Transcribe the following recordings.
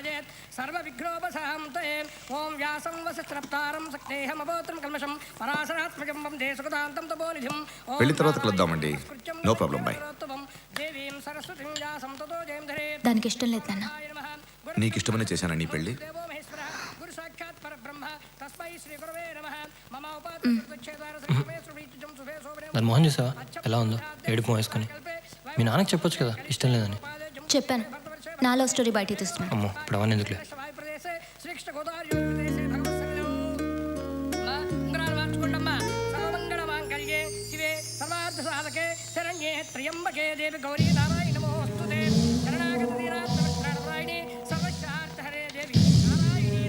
సమాజేత్ సర్వ విఘ్నోపశాంతే. ఓం వ్యాసం వసస్రప్తారం సక్తేహమపోత్రం కల్మషం పరాశరాత్మకం వందే సుఖదాంతం తపోనిధిం. పెళ్లి తర్వాత కలుద్దామండి. No problem. బై. దేవీం సరస్వతిం వ్యాసం తతో జయం ధరే. దానికి ఇష్టం లేదు నాన్న. నీకు ఇష్టమనే చేశాను నీ పెళ్లి. గురు సాక్షాత్ పరబ్రహ్మ తస్మై శ్రీ గురవే నమః. మమ ఉపాధ్యాయ దాని మోహన్ చూసావా ఎలా ఉందో, ఏడుపు వేసుకొని. మీ నాన్నకి చెప్పొచ్చు కదా ఇష్టం లేదని. చెప్పాను, నా లవ్ స్టోరీ బయటికి తీస్తున్నాను. అమ్మో ఇప్పుడు అవన్నీ ఎందుకులే. శరణ్యే త్ర్యంబకే దేవి గౌరీ నారాయణ నమోస్తుతే. శరణాగత వీరాత్మనారాయణి సర్వశార్థహరే దేవి నారాయణీ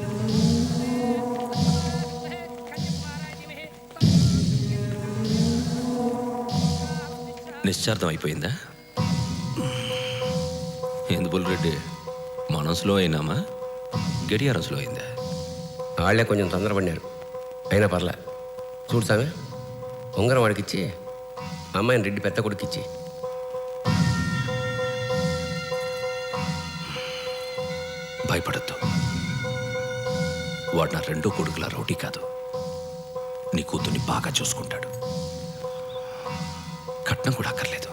నిశ్చార్థం అయిపోయిందా? ఎందుకు రెడ్డి మనసులో అయినామా గడియారంలో అయిందా? వాళ్ళే కొంచెం తొందరపడినారు, అయినా పర్లే. చూడు సామె, ఉంగరం వాడికిచ్చి అమ్మాయిని రెడ్డి పెద్ద కొడుకిచ్చి. భయపడద్దు, వాడు నా రెండో కొడుకుల రౌడీ కాదు. నీ కూతుర్ని బాగా చూసుకుంటాడు. కట్నం కూడా అక్కర్లేదు.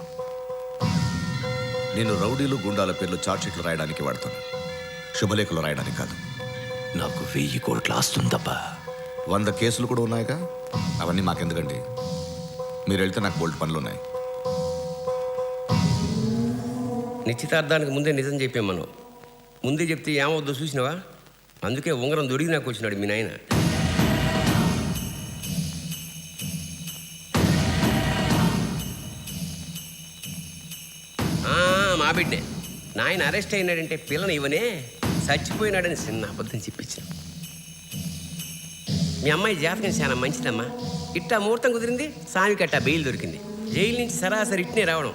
నేను రౌడీలు గుండాల పేర్లు చార్జ్షీట్లు రాయడానికి వాడతాను, శుభలేఖలు రాయడానికి కాదు. నాకు 1000 కోట్ల ఆస్తుందబ్బా. 100 కేసులు కూడా ఉన్నాయిగా, అవన్నీ మాకెందుకండి. మీరు వెళ్తే నాకు బోల్ట్ పనులు ఉన్నాయి. నిశ్చితార్థానికి ముందే నిజం చెప్పాం మనం. ముందే చెప్తే ఏమవుద్దో చూసినావా? అందుకే ఉంగరం దొరికి నాకు వచ్చినాడు మీ నాయన. మా బిడ్డే నాయన అరెస్ట్ అయినాడంటే పిల్లని ఇవనే చచ్చిపోయినాడని చిన్న అబద్ధం చెప్పించాను. మీ అమ్మాయి జాతకం చాలా మంచిదమ్మా. ఇట్టా ముహూర్తం కుదిరింది, సామి కట్టా బెయిల్ దొరికింది. జైలు నుంచి సరాసరి ఇట్నే రావడం,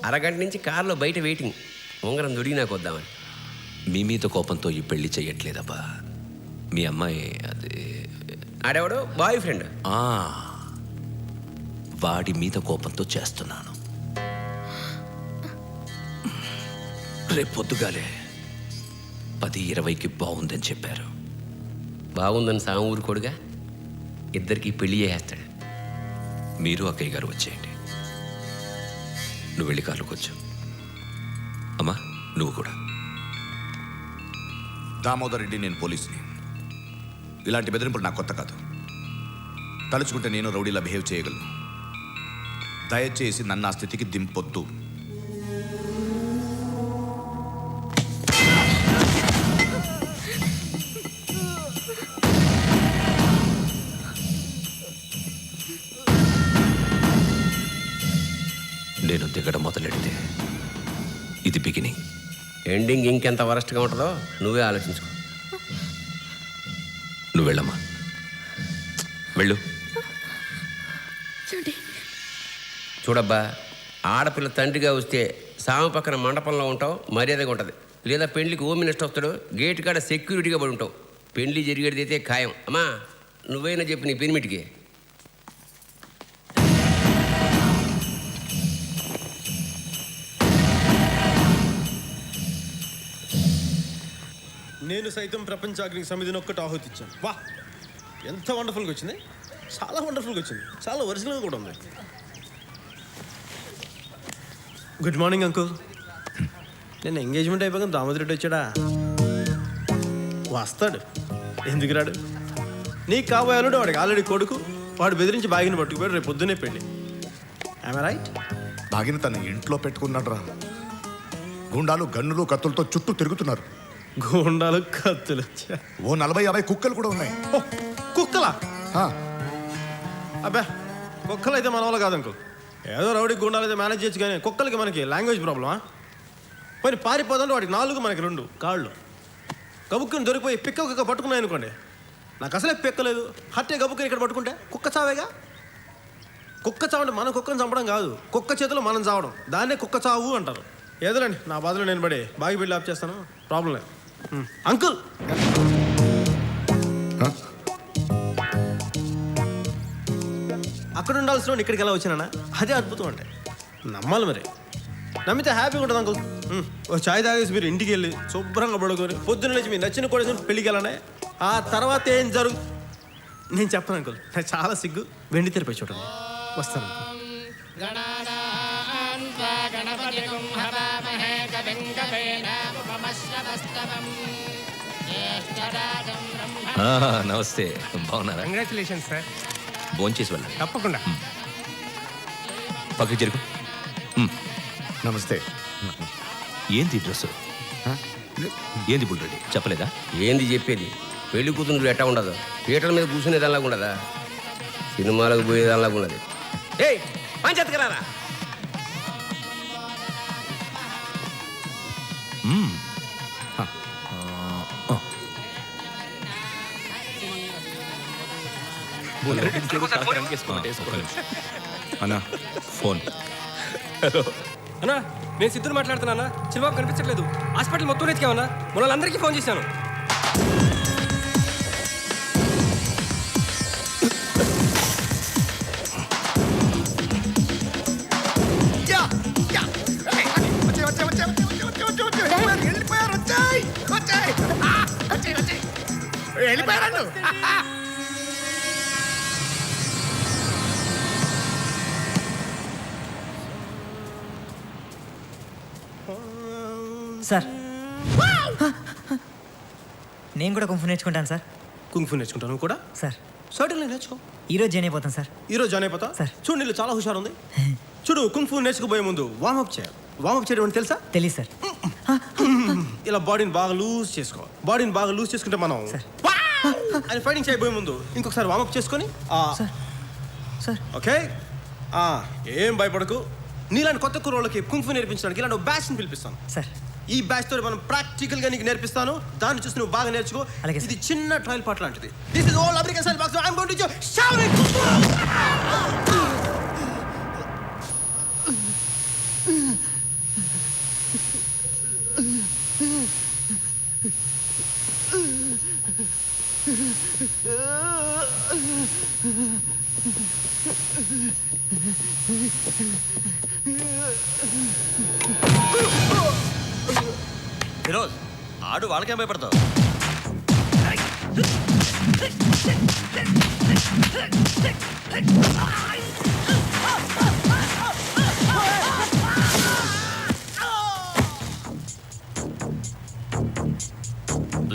అరగంట నుంచి కారులో బయట వెయిటింగ్. ఉంగరం దొరికి నాకు వద్దామని. మీ మీద కోపంతో ఈ పెళ్లి చెయ్యట్లేదబ్బా. మీ అమ్మాయి అది ఆడేవాడు బాయ్ ఫ్రెండ్, వాడి మీద కోపంతో చేస్తున్నాను. రేపు పొద్దుగాలే 10:20కి బాగుందని చెప్పారు. బాగుందని సాము ఊరుకోడుగా, ఇద్దరికి పెళ్లి చేసేస్తాడు. మీరు అక్కయ్య గారు వచ్చేయండి. నువ్వు వెళ్ళి కార్లోకి వచ్చు. అమ్మా నువ్వు కూడా. దామోదర్ రెడ్డి, నేను పోలీసుని. ఇలాంటి బెదిరింపులు నాకు కొత్త కాదు. తలుచుకుంటే నేను రౌడీలా బిహేవ్ చేయగలను. దయచేసి నన్ను ఆ స్థితికి దింపొద్దు. నేను దిగడం మొదలెడితే ఇది బిగినింగ్. ఎండింగ్ ఇంకెంత వరస్ట్గా ఉంటుందో నువ్వే ఆలోచించుకో. నువ్వు వెళ్ళమ్మా, వెళ్ళు. చూడబ్బా, ఆడపిల్ల తండ్రిగా వస్తే సాము పక్కన మండపంలో ఉంటావు, మర్యాదగా ఉంటుంది. లేదా పెళ్లికి హోమ్ మినిస్టర్ వస్తాడు, గేట్ కాడ సెక్యూరిటీగా పడి ఉంటావు. పెళ్లి జరిగేది అయితే ఖాయం. అమ్మా నువ్వైనా చెప్పు నీ పెనిమిటికి. నేను సైతం ప్రపంచాగ్నికి సమితిని ఒక్కటి ఆహుతిచ్చాను. వా, ఎంత వండర్ఫుల్గా వచ్చింది. చాలా వండర్ఫుల్గా వచ్చింది, చాలా ఒరిజినల్గా కూడా ఉంది. Good morning uncle. నేను ఎంగేజ్మెంట్ అయిపోయాక దామోదర్ రెడ్డి వచ్చాడా? వస్తాడు, ఎందుకు రాడు? నీకు కాబోయాలుడు వాడికి ఆల్రెడీ కొడుకు. వాడు బెదిరించి బాగిని పట్టుకుపోయాడు. రేపు పొద్దున్నే పెళ్ళి. I'm right? బాగిన తన ఇంట్లో పెట్టుకున్నాడు రా. గుండాలు గన్నులు కత్తులతో చుట్టూ తిరుగుతున్నారు. గుండాలు కత్తులు, ఓ 40-50 కుక్కలు కూడా ఉన్నాయి. కుక్కలా? అబ్బా, కుక్కలు అయితే మన వల్ల కాదు అంకుల్. ఏదో రౌడీ గుండాలు అయితే మేనేజ్ చేయొచ్చు, కానీ కుక్కలకి మనకి లాంగ్వేజ్ ప్రాబ్లమా? పోయి పారిపోదంటే వాడికి 4, మనకి 2 కాళ్ళు. గబుక్కుని దొరికిపోయి పిక్క కుక్క పట్టుకున్నాయి అనుకోండి, నాకు అసలే పిక్కలేదు. హట్టే గబుక్కుని ఇక్కడ పట్టుకుంటే కుక్క చావేగా. కుక్క చావంటే మన కుక్కను చంపడం కాదు, కుక్క చేతిలో మనం చావడం. దాన్నే కుక్క చావు అంటారు. ఏదోలేండి, నా బాధలో నేను పడి బాగి బిల్డ్ ఆఫ్ చేస్తాను, ప్రాబ్లం లేదు. అంకుల్, అక్కడ ఉండాల్సిన ఇక్కడికి ఎలా వచ్చినా అదే అద్భుతం. అంటే నమ్మాలి మరి. నమ్మితే హ్యాపీగా ఉంటుంది అంకుల్. ఒక చాయ్ తాగేసి మీరు ఇంటికి వెళ్ళి శుభ్రంగా పడుకొని పొద్దున్న లేచి మీరు నచ్చిన కూడా పెళ్ళికి వెళ్ళనే ఆ తర్వాత ఏం జరుగు నేను చెప్పను అంకుల్ నాకు చాలా సిగ్గు వెండి తెరపై చూడండి వస్తాను నమస్తే, బాగున్నారా? Congratulations sir. భోంచేసి వెళ్ళండి. తప్పకుండా. పక్కకి జరుగు. నమస్తే. ఏంది డ్రెస్? ఏంది బుల్రెడ్డి చెప్పలేదా? ఏంది చెప్పేది? పెళ్లి కూతురు ఎట్టా ఉండదు, థియేటర్ మీద కూర్చునేదానిలాగా ఉండదా, సినిమాలకు పోయేదానిలాగా ఉండదు. ఏయ్ పంచెత్తుకురారా. అన్నా ఫోన్. అన్నా నేను సిద్ధుని మాట్లాడుతున్నా అన్న. చిరుబాబు కనిపించట్లేదు. హాస్పిటల్ మొత్తం ఎత్తికామన్నా. వాళ్ళందరికీ ఫోన్ చేశాను. సార్ నేను కూడా కుంఫు నేర్చుకుంటాను సార్. కుంఫు నేర్చుకుంటాను నువ్వు కూడా? సార్ సర్టన్లీ నేర్చుకో. ఈరోజు జాయిన్ అయిపోతాను సార్. ఈరోజు జాయిన్ అయిపోతా సార్. చూడు నీళ్ళు చాలా హుషారు ఉంది. చూడు కుంఫు నేర్చుకుపోయే ముందు వార్మప్ చేయాలి. వార్మప్ చేయడం అంటే తెలుసా? తెలియదు సార్. ఇలా బాడీని బాగా లూజ్ చేసుకో. బాడీని బాగా లూజ్ చేసుకుంటే మనం అని ఫైటింగ్ చేయబోయే ముందు ఇంకొకసారి వార్మప్ చేసుకొని సార్ సార్ ఓకే ఏం భయపడకు. నీలాంటి కొత్త కుర్రోళ్ళకి కుంఫు నేర్పించడానికి ఇలాంటి బ్యాచ్ని పిలిపిస్తాను సార్. ఈ బ్యాచ్ తో మనం ప్రాక్టికల్ గా నీకు నేర్పిస్తాను. దాన్ని చూసి నువ్వు బాగా నేర్చుకో. అలాగే సార్. ఇది చిన్న ట్రయల్ పార్ట్ లాంటిది. This is all American style box. I am going to shout it. Firoz ఆడు వాళ్ళకేం భయపడతావు?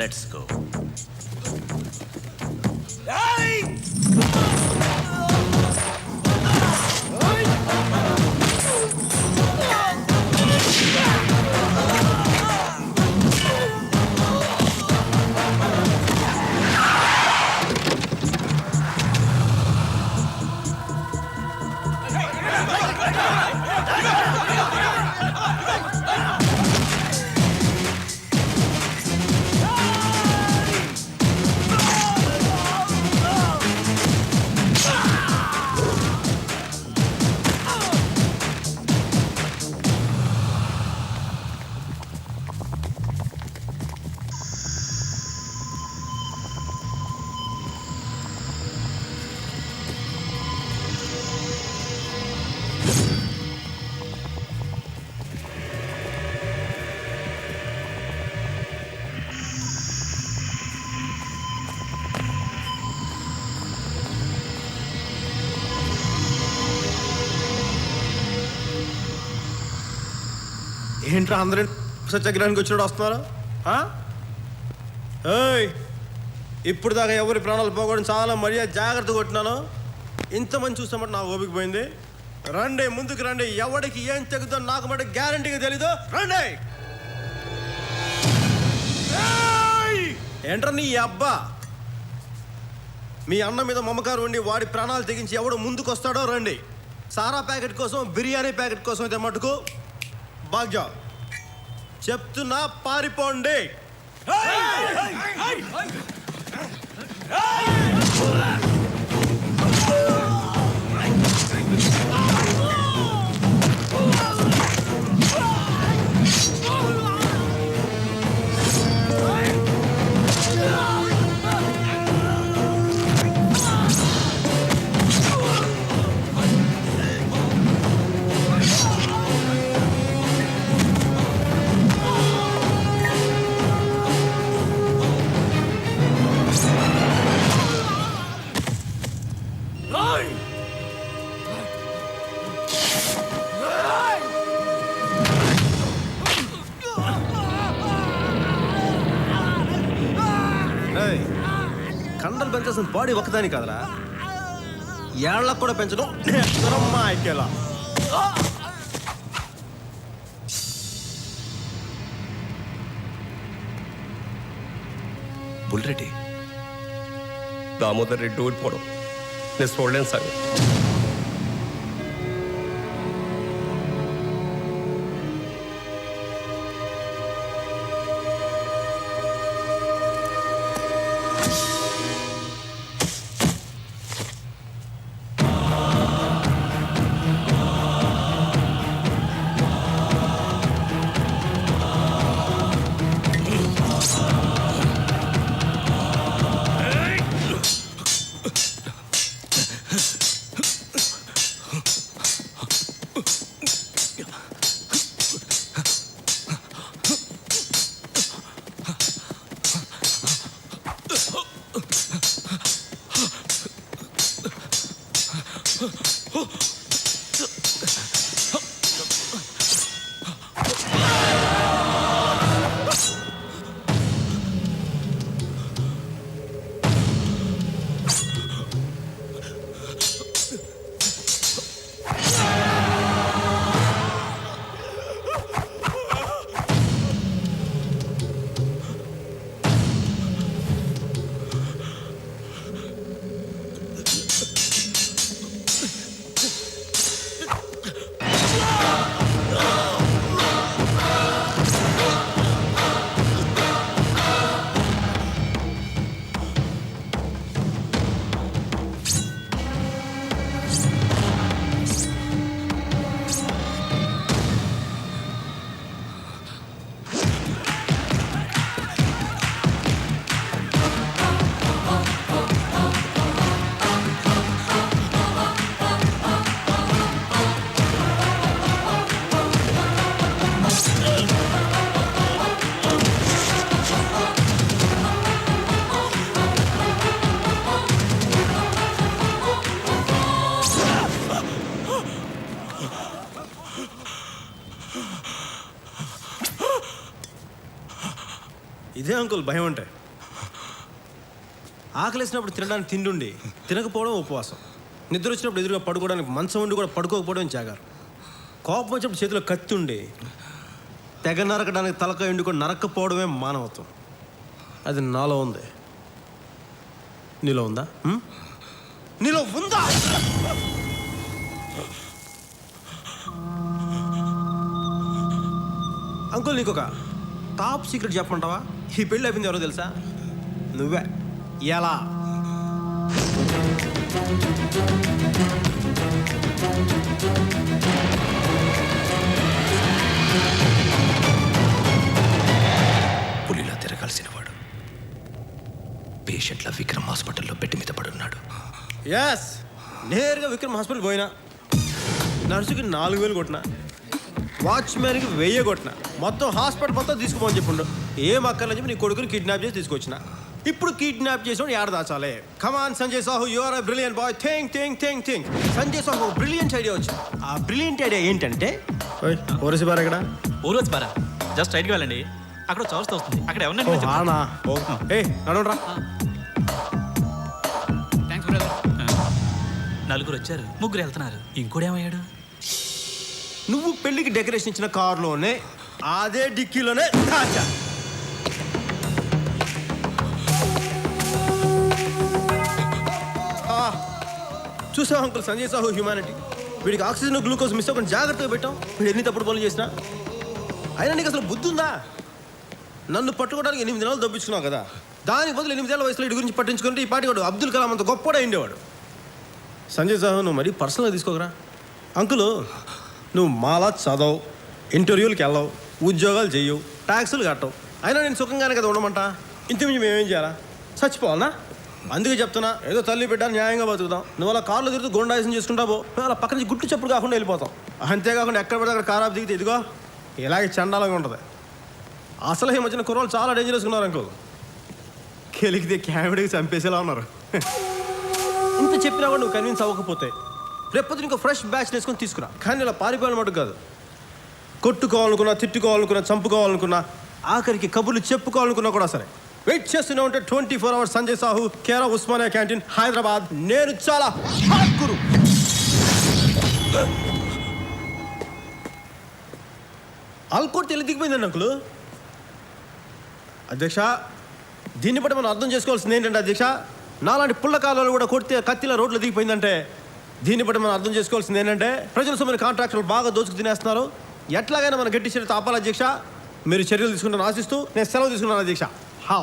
Let's go. ఏంట్రా అందరూ సత్యాగ్రహానికి వచ్చినప్పుడు వస్తున్నారా? ఏయ్ ఇప్పుడు దాకా ఎవరి ప్రాణాలు పోకూడదు చాలా మర్యాద జాగ్రత్త కొట్టినాను. ఇంతమంది చూస్తామంటే నాకు ఓపిక పోయింది. రండి ముందుకు రండి. ఎవరికి ఏం తెగుతో నాకు మటు గ్యారంటీగా తెలీదు. రండి. ఏంట్రా నీ అబ్బా మీ అన్న మీద మమకారం ఉండి వాడి ప్రాణాలు తెగించి ఎవడు ముందుకు వస్తాడో రండి. సారా ప్యాకెట్ కోసం బిర్యానీ ప్యాకెట్ కోసం అయితే మటుకు భాగ్య చెప్తున్నా పారిపోండి. కండలు పెంచాల్సిన బాడీ ఒకదాని కదరా, ఏళ్ళకు కూడా పెంచడం నేర్చుకోరమ్మా ఐకేలా. బుల్రెడ్డి దామోదర్ రెడ్డి ఓడిపోవడం నేను చూడలేను సార్. ఇదే అంకుల్ భయం అంటే. ఆకలేసినప్పుడు తినడానికి తిండి, తినకపోవడం ఉపవాసం. నిద్ర వచ్చినప్పుడు ఎదురుగా పడుకోవడానికి మంచం ఉండి కూడా పడుకోకపోవడం జాగారు. కోపం వచ్చినప్పుడు చేతిలో కత్తి ఉండి తెగ నరకడానికి తలకాయ ఉండి కూడా నరక్కపోవడమే మానవత్వం. అది నాలో ఉంది. నీలో ఉందా? నీలో ఉందా? అంకుల్ నీకు ఒక టాప్ సీక్రెట్ చెప్పమంటావా? ఈ పెళ్ళి అయిపోయింది ఎవరో తెలుసా? నువ్వే. ఎలా? పులిలా తిరగాల్సిన వాడు పేషెంట్ల విక్రమ్ హాస్పిటల్లో బెడ్ మీద పడున్నాడు. ఎస్, నేరుగా విక్రమ్ హాస్పిటల్ పోయినా, నర్సుకి 4,000 కొట్టినా, వాచ్మెన్కి 1000 కొట్టినా, మొత్తం హాస్పిటల్ మొత్తం తీసుకుపోని చెప్పుండు. ఏం అక్కర్లని చెప్పి నీ కొడుకుని కిడ్నాప్ చేసి తీసుకొచ్చిన. ఇప్పుడు కిడ్నాప్ చేసి ఏడ దాచాలి? Come on Sanjay Sahu, you are a brilliant boy. Think. Sanjay Sahu brilliant idea వచ్చింది. ఆ బ్రిలియంట్ ఐడియా ఏంటంటే, ఓరసి బార్ ఎక్కడ? ఊరోజు బారా జస్ట్ రైట్కి వెళ్ళండి, అక్కడ చౌరస్తా వస్తుంది. అక్కడ ఎవరన్నా నడవరా. నలుగురు వచ్చారు, ముగ్గురు వెళ్తున్నారు. ఇంకోడేమయ్యాడు? నువ్వు పెళ్లికి డెకరేషన్ ఇచ్చిన కారులోనే అదే డిక్కీలోనే దాచా. చూసావు అంకుల్ సంజయ్ సాహు హ్యూమానిటీ. వీడికి ఆక్సిజన్ గ్లూకోజ్ మిస్ అవ్వకుండా జాగ్రత్తగా పెట్టాం. వీడు ఎన్ని తప్పుడు పనులు చేసినా. అయినా నీకు అసలు బుద్ధి ఉందా? నన్ను పట్టుకోవడానికి 8 నెలలు దొబ్బించుకున్నావు కదా. దానికి బదులు 8 ఏళ్ల వయసులో వీడి గురించి పట్టించుకుంటే ఈ పాటి వాడు అబ్దుల్ కలాం అంత గొప్పగా ఉండేవాడు. సంజయ్ సాహు నువ్వు మరీ పర్సనల్గా తీసుకోకరా. అంకులు నువ్వు మాలా చదవు, ఇంటర్వ్యూలకు వెళ్ళవు, ఉద్యోగాలు చెయ్యవు, ట్యాక్సులు కట్టవు. అయినా నేను సుఖంగానే కదా ఉండమంట. ఇంతకుమించి మేమేం చేయాలా? చచ్చిపోవాలనా? అందుకే చెప్తున్నా, ఏదో తల్లి బిడ్డ న్యాయంగా బతుకుతాం. నువ్వు అలా కార్లో తిరుగుతూ గుండాయిసం చేసుకుంటా పో, అలా పక్క నుంచి గుట్టు చెప్పుడు కాకుండా వెళ్ళిపోతాం. అంతేకాకుండా ఎక్కడ పడితే అక్కడ కారాపు దిగితే ఇదిగో ఇలాగే చండాలంగా ఉంటుంది. అసలు ఈ మధ్యన కుర్రోళ్ళు చాలా డేంజరస్గా ఉన్నారు అంకుల్. కెలికితే క్యామిడీకి చంపేసేలా ఉన్నారు. ఇంత చెప్పినా కూడా నువ్వు కన్విన్స్ అవ్వకపోతే రేపొద్దు ఇంకో ఫ్రెష్ బ్యాచ్ వేసుకొని తీసుకురా. కానీ ఇలా పారిపోయిన మటుకు కాదు. కొట్టుకోవాలనుకున్నా, తిట్టుకోవాలనుకున్నా, చంపుకోవాలనుకున్నా, ఆఖరికి కబుర్లు చెప్పుకోవాలనుకున్నా కూడా సరే వెయిట్ చేస్తూనే ఉంటే 24 అవర్స్ సంజయ్ సాహు కేరా ఉస్మానియా క్యాంటీన్ హైదరాబాద్. నేను చాలా హాట్ గురు. ఆల్కోట్ తెలి దిగిపోయిందండి అంకులు. అధ్యక్ష, దీన్ని బట్టి మనం అర్థం చేసుకోవాల్సింది ఏంటంటే అధ్యక్ష, నాలాంటి పుల్లకాలలో కూడా కొడితే కత్తిల రోడ్లు దిగిపోయిందంటే దీన్ని బట్టి మనం అర్థం చేసుకోవాల్సింది ఏంటంటే ప్రజల సొమ్మిన కాంట్రాక్టర్లు బాగా దోచుకు తినేస్తున్నారు. ఎట్లాగైనా మనం గట్టి చర్యతో ఆపాలి అధ్యక్ష. మీరు చర్యలు తీసుకుంటారని ఆశిస్తూ నేను సెలవు తీసుకున్నాను అధ్యక్ష. హౌ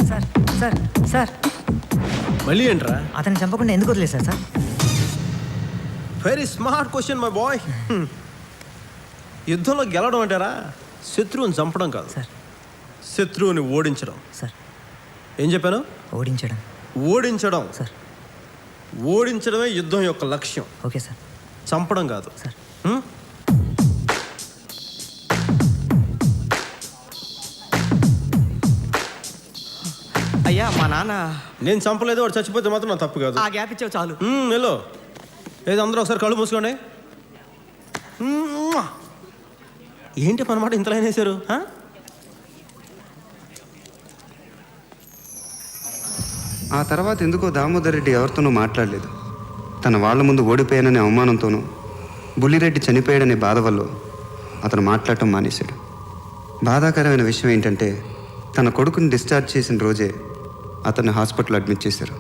సార్ సార్ సార్ మళ్ళీ ఏంట్రా? అతన్ని చంపకుండా ఎందుకు వదిలేశారు sir? Very smart question my boy. యుద్ధంలో గెలవడం అంటారా శత్రువుని చంపడం కాదు సార్. శత్రువుని ఓడించడం. సార్ ఏం చెప్పాను? ఓడించడం. ఓడించడం సార్. ఓడించడమే యుద్ధం యొక్క లక్ష్యం. Okay sir. చంపడం కాదు సార్. అయ్యా మా నాన్న నేను చంపలేదు, వాడు చచ్చిపోతే మాత్రం నా తప్పు కాదు. ఆ గ్యాప్ ఇచ్చావు చాలు. హలో, ఏదో అందరూ ఒకసారి కళ్ళు మూసుకోండి. ఏంటి మన మాట ఇంతలో వేసారు? ఆ తర్వాత ఎందుకో దామోదర్ రెడ్డి ఎవరితోనూ మాట్లాడలేదు. తన వాళ్ళ ముందు ఓడిపోయాననే అవమానంతోనూ బుల్లిరెడ్డి చనిపోయాడనే బాధ వల్ల అతను మాట్లాడటం మానేశాడు. బాధాకరమైన విషయం ఏంటంటే తన కొడుకుని డిశ్చార్జ్ చేసిన రోజే అతన్ని హాస్పిటల్ అడ్మిట్ చేశారు.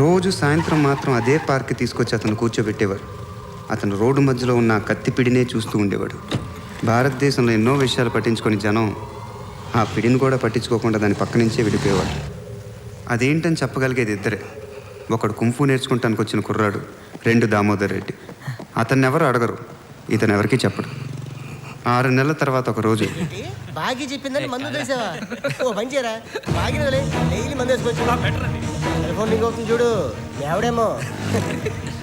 రోజు సాయంత్రం మాత్రం అదే పార్క్కి తీసుకొచ్చి అతను కూర్చోబెట్టేవారు. అతను రోడ్డు మధ్యలో ఉన్న కత్తిపిడినే చూస్తూ ఉండేవాడు. భారతదేశంలో ఎన్నో విషయాలు పట్టించుకొని జనం ఆ పిడిని కూడా పట్టించుకోకుండా దాని పక్క నుంచే విడిపోయేవాడు. అదేంటని చెప్పగలిగేది ఇద్దరే. ఒకడు కుంఫు నేర్చుకుంటానికి వచ్చిన కుర్రాడు, 2 దామోదర్ రెడ్డి. అతన్ని ఎవరు అడగరు, ఇతను ఎవరికీ చెప్పడు. 6 నెలల తర్వాత ఒక రోజు బాగా చెప్పిందని మందు వేసావా? ఓ పని చేయరా, బాగిన డైలీ మందు వేసుకోవచ్చు. టెలిఫోన్ లింక్ అవుతుంది చూడు, ఎవడేమో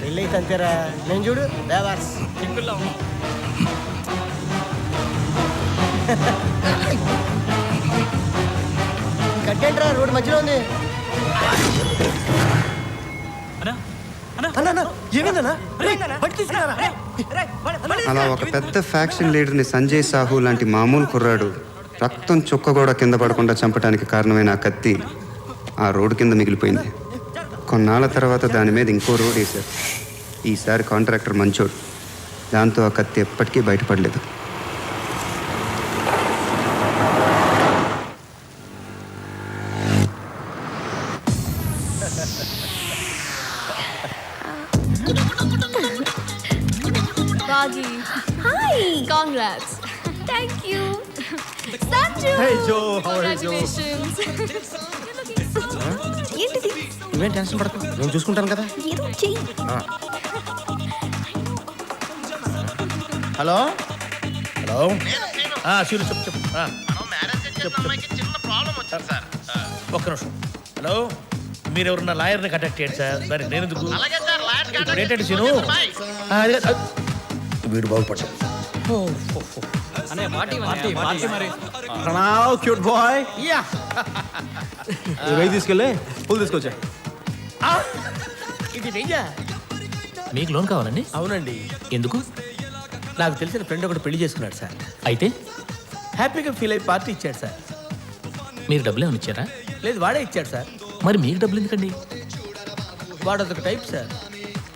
వెళ్ళి అంతేరా. నేను చూడు బేవార్స్ కట్టేంట్రా, రోడ్డు మధ్యలో ఉంది. అలా ఒక పెద్ద ఫ్యాక్షన్ లీడర్ని సంజయ్ సాహు లాంటి మామూలు కుర్రాడు రక్తం చుక్క కూడా కింద పడకుండా చంపడానికి కారణమైన ఆ కత్తి ఆ రోడ్డు కింద మిగిలిపోయింది. కొన్నాళ్ళ తర్వాత దాని మీద ఇంకో రోడ్ వేశారు. ఈసారి కాంట్రాక్టర్ మంచోడు. దాంతో ఆ కత్తి ఎప్పటికీ బయటపడలేదు. Bagi. Hi. Congrats. Thank you. Sanju. Hey Joe, how are you? Congratulations. ఏంటిది? నువ్వేం టెన్షన్ పడకు, నేను చూసుకుంటాను కదా. ఏదో చెయ్యి. హలో హలో శివులు చెప్పు చెప్పు ఒక్క నిమిషం. హలో, మీరు ఎవరన్నా లాయర్ని కాంటాక్ట్ చేయండి సార్. దానికి నేను ఎందుకు? ఇప్పుడు ఏంటంటే శిను వీడు బాగుపడ్డాడు. ప్రణావ్ క్యూట్ బాయ్. వెయ్యి తీసుకెళ్ళి పూలు తీసుకొచ్చా. ఇది వెయ్యా? మీకు లోన్ కావాలండి? అవునండి. ఎందుకు? నాకు తెలిసిన ఫ్రెండ్ ఒకటి పెళ్లి చేసుకున్నాడు సార్. అయితే హ్యాపీగా ఫీల్ అయ్యి పార్టీ ఇచ్చాడు సార్. మీరు డబ్బులు ఏమైనా ఇచ్చారా? లేదు, వాడే ఇచ్చాడు సార్. మరి మీకు డబ్బులు ఎందుకండి? వాడు అదొక టైప్ సార్.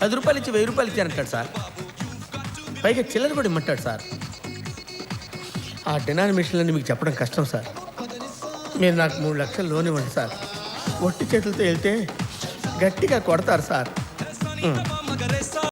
10 రూపాయలు ఇచ్చి 1000 రూపాయలు ఇచ్చానంటాడు సార్. పైగా చిల్లర కూడా ఇమ్మంటాడు సార్. ఆ డినామినేషన్లన్నీ మీకు చెప్పడం కష్టం సార్. మీరు నాకు 3 లక్షలు లోన్ ఇవ్వండి సార్. ఒట్టి చేతులతో వెళ్తే గట్టిగా కొడతారు సార్.